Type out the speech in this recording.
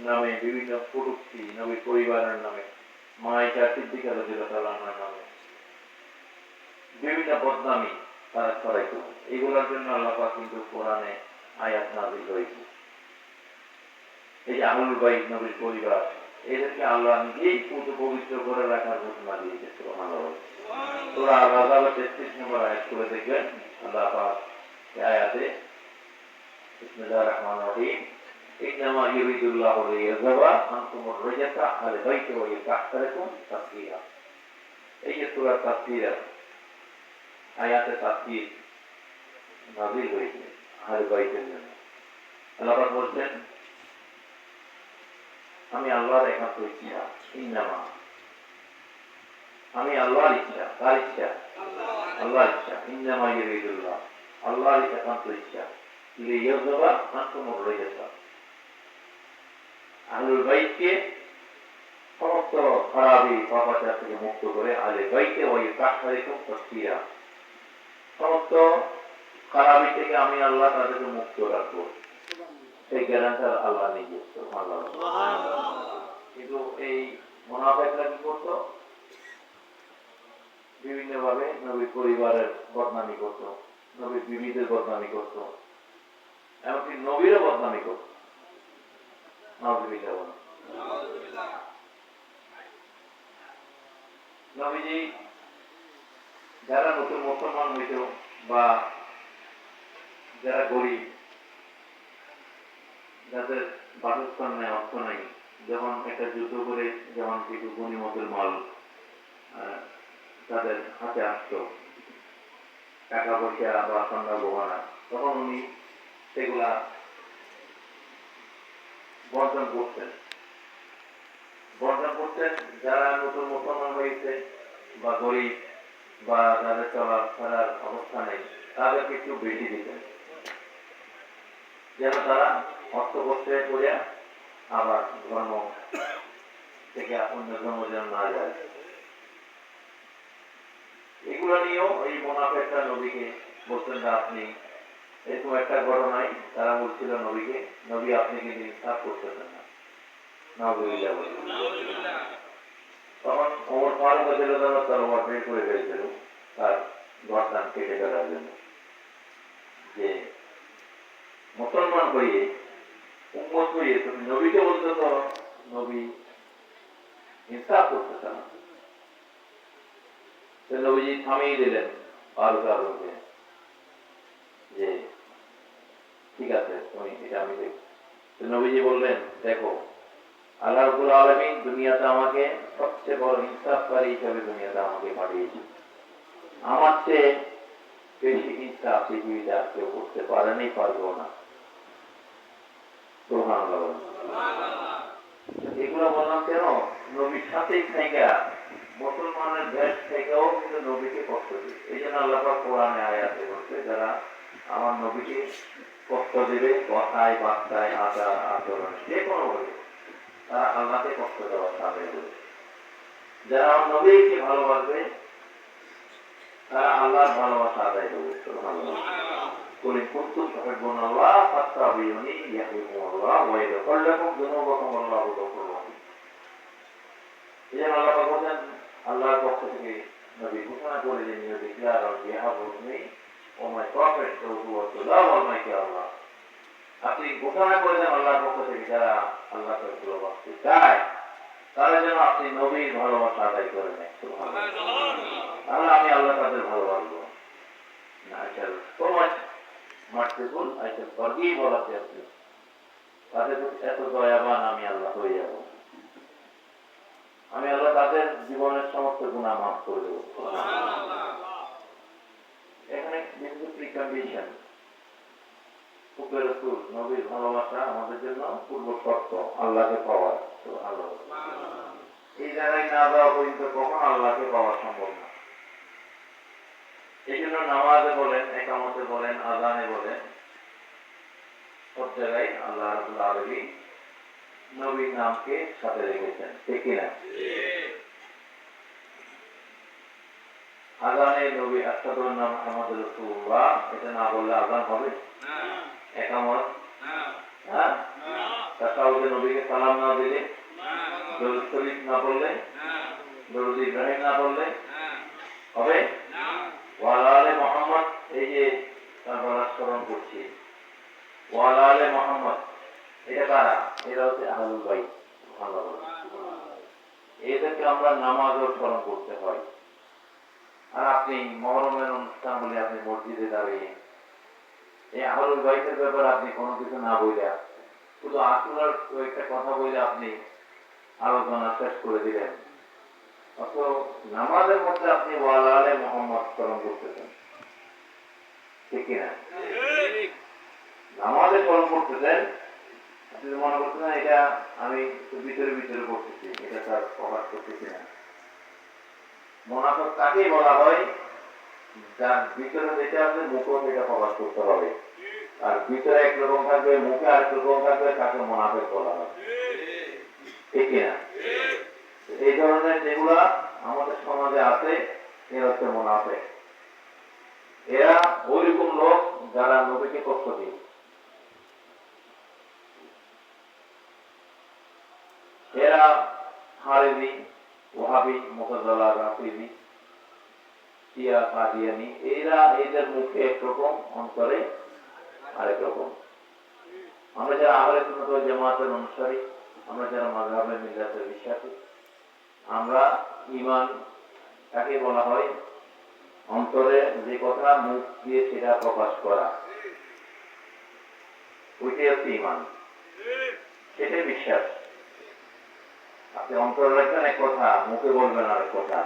নামে বিভিন্ন কটূক্তি, নবীর পরিবারের নামে, মায়েশা সিদ্দিকা রাদিয়াল্লাহু আনহার নামে বিভিন্ন বদনামি তারা ছড়াইত। এগুলোর জন্য আল্লাহ পাক কিন্তু কোরআনে আয়াত নাযিল করেছে। এই যে আহলুল বাইত, নবীর পরিবার, এদেরকে আল্লাহ নিজেই পবিত্র করে রাখার ঘোষণা দিয়েছে। সুবহানাল্লাহ। সূরা আল-আহজাবের 33 নম্বর আয়াত করে দেখবেন আল্লাহ পাক এই আয়াতে বিসমিল্লাহির রহমানির রহিম ইন্নামা ইউরিদুল্লাহু লিইয়ুযহিবা আনকুমুর রিজসা আহলা বাইতি ওয়া ইউতাহহিরাকুম তাতহীরা। এই যে সূরা তাতহীর আয়াতে তাতহীর নাযিল হয়েছে আহলে বাইতের জন্য। আল্লাহ পাক বলছেন আমি আল্লাহর একান্ত ইচ্ছা, ইন্নামা আমি আল্লাহর ইচ্ছা, কার ইচ্ছা? আল্লাহর ইচ্ছা। ইন্নামা ইউরিদুল্লাহ আল্লাহর একান্ত ইচ্ছা লিইয়ুযহিবা আনকুমুর রিজসা আহলুল বাইতকে সমস্ত খারাপি পাপাচার থেকে মুক্ত করে আহলে বাইতে ওয়া ইউতাহহিরাকুম তাতহীরা সমস্ত খারাপি থেকে আমি আল্লাহ তাদেরকে মুক্ত রাখবো। সেই গ্যারান্টার আল্লাহ নিজে। কিন্তু এই মুনাফিকরা কি করতো? বিভিন্ন ভাবে নবীর পরিবারের বদনামি করত, নবীর বিবিদের বদনামি করত, এমনকি নবীরও বদনামি করত। নবীজি যারা নতুন মুসলমান হইত বা যারা গরিব, যাদের বাসস্থান নেই, অর্থ নাই, যখন একটা যুদ্ধ করে যখন কিছু গনিমতের মাল তাদের হাতে আসত, টাকা পয়সা বা সন্ধ্যা গহনা, তখন উনি সেগুলা বর্জন করতেন। যারা নতুন মুসলমান হয়েছে বা গরিব বা যাদের চলার ফেরার অবস্থা নেই, তাদেরকে একটু বেশি দিতেন, যেন তারা অর্থ কষ্টে করে আবার ধর্ম থেকে অন্য ধর্ম যেন না যায়। এগুলো নিয়েও এই মুনাফিকরা নবীকে বলতেন যে আপনি এরকম একটা ঘটনায় তারা বলছিল নবীকে, নবী আপনি কিন্তু ইনসাফ করতেছেন না। তখন ওমর ফারুক রাদিয়াল্লাহু আনহু তরবারি বের করে ফেলেছিল তার গর্দান কেটে ফেলার জন্য, যে মুসলমান হয়ে উম্মত হয়ে তুমি নবীকে বলতে তো নবী ইনসাফ করতেছে না। নবীজি থামিয়ে দিলেন ফারুক আজমকে যে ঠিক আছে তুমি এটা আমি দেখি। নবীজি বললেন দেখো আল্লাহ রাব্বুল আলামিন দুনিয়াতে আমাকে সবচেয়ে বড় ইনসাফকারী হিসেবে দুনিয়াতে আমাকে পাঠিয়েছে। আমার চেয়ে বেশি ইনসাফ পৃথিবীতে আর কেউ করতে পারেনি, পারবেও না। সুবহানাল্লাহ। এগুলো বললাম কেন? নবীর সাথেই থেকে মুসলমানের দেশ থেকেও কিন্তু নবীকে কষ্ট দিবে। এই জন্য আল্লাহ পাক কোরআনে আয়াতে বলছে যারা আমার নবীকে কষ্ট দেবে কথায় বার্তায় আচার আচরণ যে কোনো ভাবে, তারা আল্লাহকে কষ্ট দেওয়ার সামনে দেবে। যারা আমার নবীকে ভালোবাসবে তারা আল্লাহর ভালোবাসা আদায় করবে। সুবহানাল্লাহ। কুল কুনতুম তুহিব্বুনাল্লাহ ফাত্তাবিউনি ইউহিব্বুকুমুল্লাহ ওয়া ইয়াগফির লাকুম যুনুবাকুম আল্লাহু গফুরুর রাহিম। এই আল্লাহ পাক বলেন আল্লাহর পক্ষ থেকে নবী ঘোষণা করে যে নিয়ে declare on behalf of me O my prophet who was to love almighty Allah. আপনি ঘোষণা করে দেন আল্লাহর পক্ষ থেকে যারা আল্লাহকে ভালোবাসতে চায় তারা যেন আপনি নবীর ভালোবাসা আদায় করে নেন। সুবহানাল্লাহ। তাহলে আমি আল্লাহ তাদের ভালোবাসবো। I shall so much merciful, I shall forgive all of their sins. তাদের এত দয়াবান আমি আল্লাহ হয়ে যাব, আমি আল্লাহ তাদের জীবনের সমস্ত গুনাহ মাফ করে দেব। এখানে প্রিকন্ডিশন নবীর ভালোবাসা আমাদের জন্য পূর্ব শর্ত আল্লাহকে পাওয়ার। এই জায়গায় না যাওয়া পর্যন্ত কখনো আল্লাহকে পাওয়া সম্ভব না। এই জন্য নামাজে বলেন, একামতে বলেন, আযানে বলেন, সব জায়গায় আল্লাহ রাব্বুল আলামিন নবীর নামকে সাথে রেখেছেন, ঠিক কিনা? আযানে নবী আশহাদু আন্না মুহাম্মাদুর রাসূলুল্লাহ এটা না বললে আযান হবে? একামত তাসাউদে নবীকে সালাম না দিলে, দরুদ শরীফ না পড়লে, দরুদ ইব্রাহিম না পড়লে হবে? ওয়ালা আলে মুহাম্মদ, এই যে তারপর স্মরণ করছি, ওয়ালা আলে মুহাম্মদ, এটা কারা? এরা হচ্ছে আহলুল বাইত। এদেরকে আমরা নামাজও স্মরণ করতে হয়। আর আপনি মহরমের অনুষ্ঠান বলে আপনি মসজিদে দাঁড়িয়ে এই আহলুল বাইতের ব্যাপারে আপনি কোনো কিছু না বইলে, শুধু আসলার একটা কথা বলে আপনি আলোচনা শেষ করে দিলেন, অত নামাজের মধ্যে আপনি ওয়ালা আলে মুহাম্মদ স্মরণ করতেছেন, ঠিক কিনা? নামাজে স্মরণ করতেছেন, আপনি মনে করতেছেন এটা আমি ভিতরে ভিতরে করতেছি, এটা তার প্রকাশ করতেছি না। মুনাফিক কাকেই বলা হয়? যার ভিতরে যেটা আছে মুখে সেটা প্রকাশ করতে হবে, আর ভিতরে একরকম থাকবে, মুখে আরেক রকম থাকবে, তাকে মুনাফিক বলা হয়, ঠিক কিনা? এই ধরনের যেগুলা আমাদের সমাজে আছে এরা হচ্ছে মুনাফিক। এরা ওইরকম লোক যারা নবীকে কষ্ট দিই। এরা হারেনি, ওহাবি, মুতাযালা, রাফিজি, শিয়া, কাদিয়ানি, এরা এদের মুখে একরকম, অন্তরে আরেক রকম। আমরা যারা আহলে সুন্নাত ওয়াল জামাতের অনুসারী, আমরা যারা মাযহাবে মিল্লাতের বিশ্বাসী, আমরা ঈমান কাকে বলা হয়? অন্তরে যে কথা মুখ দিয়ে সেটা প্রকাশ করা, ওইটাই হচ্ছে ঈমান, সেটাই বিশ্বাস। আপনি অন্তরে রাখবেন এক কথা, মুখে বলবেন আরেক কথা।